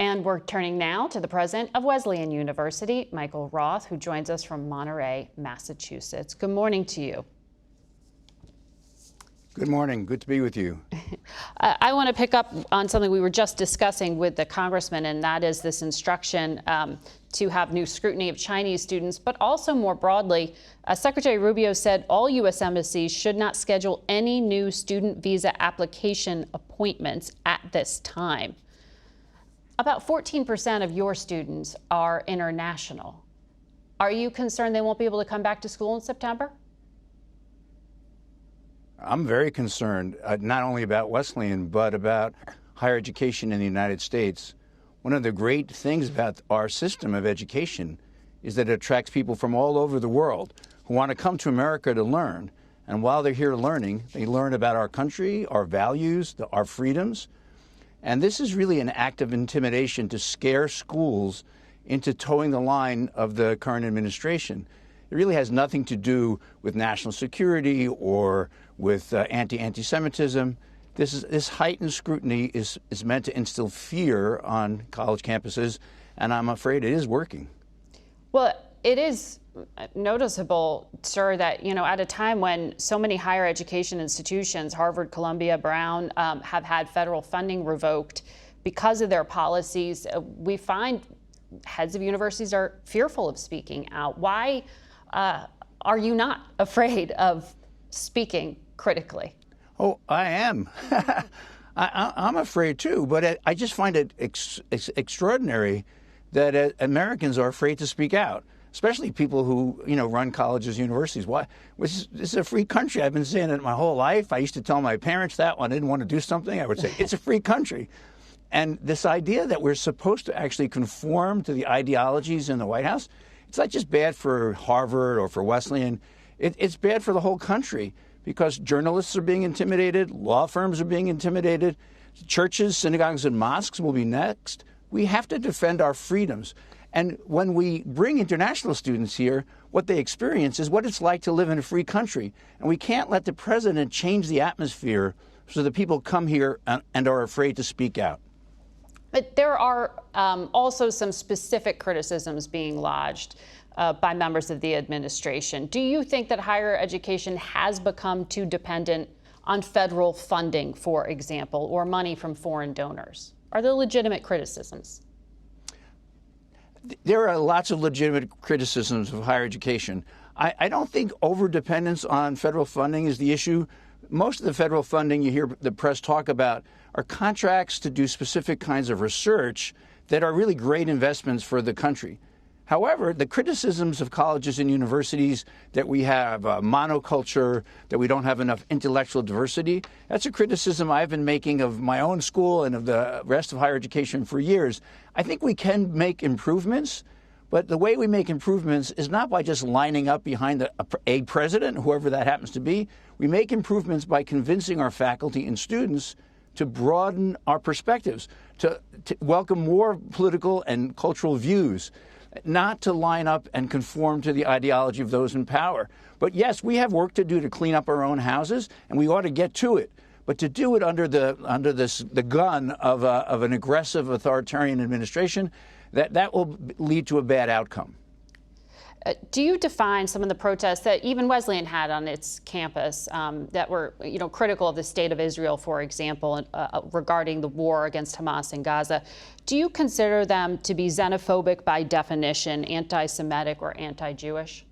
And we're turning now to the president of Wesleyan University, Michael Roth, who joins us from Monterey, Massachusetts. Good morning to you. Good morning. Good to be with you. I want to pick up on something we were just discussing with the congressman, and that is this instruction to have new scrutiny of Chinese students, but also more broadly, Secretary Rubio said all U.S. embassies should not schedule any new student visa application appointments at this time. About 14% of your students are international. Are you concerned they won't be able to come back to school in September? I'm very concerned, not only about Wesleyan, but about higher education in the United States. One of the great things about our system of education is that it attracts people from all over the world who want to come to America to learn. And while they're here learning, they learn about our country, our values, our freedoms. And this is really an act of intimidation to scare schools into towing the line of the current administration. It really has nothing to do with national security or with anti-Semitism. This heightened scrutiny is meant to instill fear on college campuses, and I'm afraid it is working. Well, it is noticeable, sir, that, at a time when so many higher education institutions, Harvard, Columbia, Brown, have had federal funding revoked because of their policies, we find heads of universities are fearful of speaking out. Why are you not afraid of speaking critically? Oh, I am. I'm afraid too, but I just find it extraordinary that Americans are afraid to speak out, especially people who, run colleges, universities. Why? This is a free country. I've been saying it my whole life. I used to tell my parents that when I didn't want to do something, I would say, it's a free country. And this idea that we're supposed to actually conform to the ideologies in the White House, it's not just bad for Harvard or for Wesleyan. It's bad for the whole country because journalists are being intimidated, law firms are being intimidated, churches, synagogues, and mosques will be next. We have to defend our freedoms. And when we bring international students here, what they experience is what it's like to live in a free country. And we can't let the president change the atmosphere so that people come here and are afraid to speak out. But there are also some specific criticisms being lodged by members of the administration. Do you think that higher education has become too dependent on federal funding, for example, or money from foreign donors? Are there legitimate criticisms? There are lots of legitimate criticisms of higher education. I don't think overdependence on federal funding is the issue. Most of the federal funding you hear the press talk about are contracts to do specific kinds of research that are really great investments for the country. However, the criticisms of colleges and universities that we have monoculture, that we don't have enough intellectual diversity, that's a criticism I've been making of my own school and of the rest of higher education for years. I think we can make improvements, but the way we make improvements is not by just lining up behind a president, whoever that happens to be. We make improvements by convincing our faculty and students to broaden our perspectives, to welcome more political and cultural views, not to line up and conform to the ideology of those in power. But yes, we have work to do to clean up our own houses, and we ought to get to it. But to do it under the gun of an aggressive authoritarian administration, that will lead to a bad outcome. Do you define some of the protests that even Wesleyan had on its campus that were, critical of the state of Israel, for example, regarding the war against Hamas in Gaza? Do you consider them to be xenophobic by definition, anti-Semitic or anti-Jewish?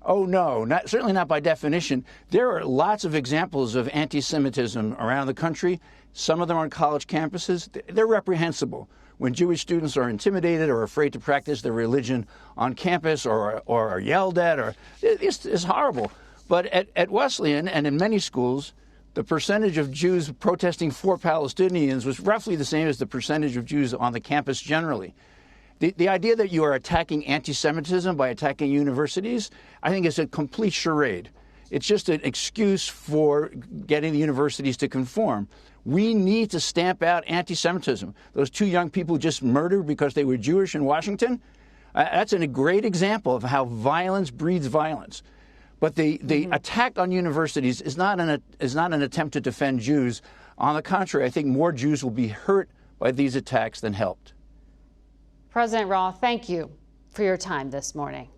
Oh, no, certainly not by definition. There are lots of examples of anti-Semitism around the country. Some of them on college campuses. They're reprehensible. When Jewish students are intimidated or afraid to practice their religion on campus or are yelled at, it's horrible. But at Wesleyan and in many schools, the percentage of Jews protesting for Palestinians was roughly the same as the percentage of Jews on the campus generally. The idea that you are attacking anti-Semitism by attacking universities, I think is a complete charade. It's just an excuse for getting the universities to conform. We need to stamp out anti-Semitism. Those two young people just murdered because they were Jewish in Washington. That's a great example of how violence breeds violence. But the attack on universities is not an attempt to defend Jews. On the contrary, I think more Jews will be hurt by these attacks than helped. President Roth, thank you for your time this morning.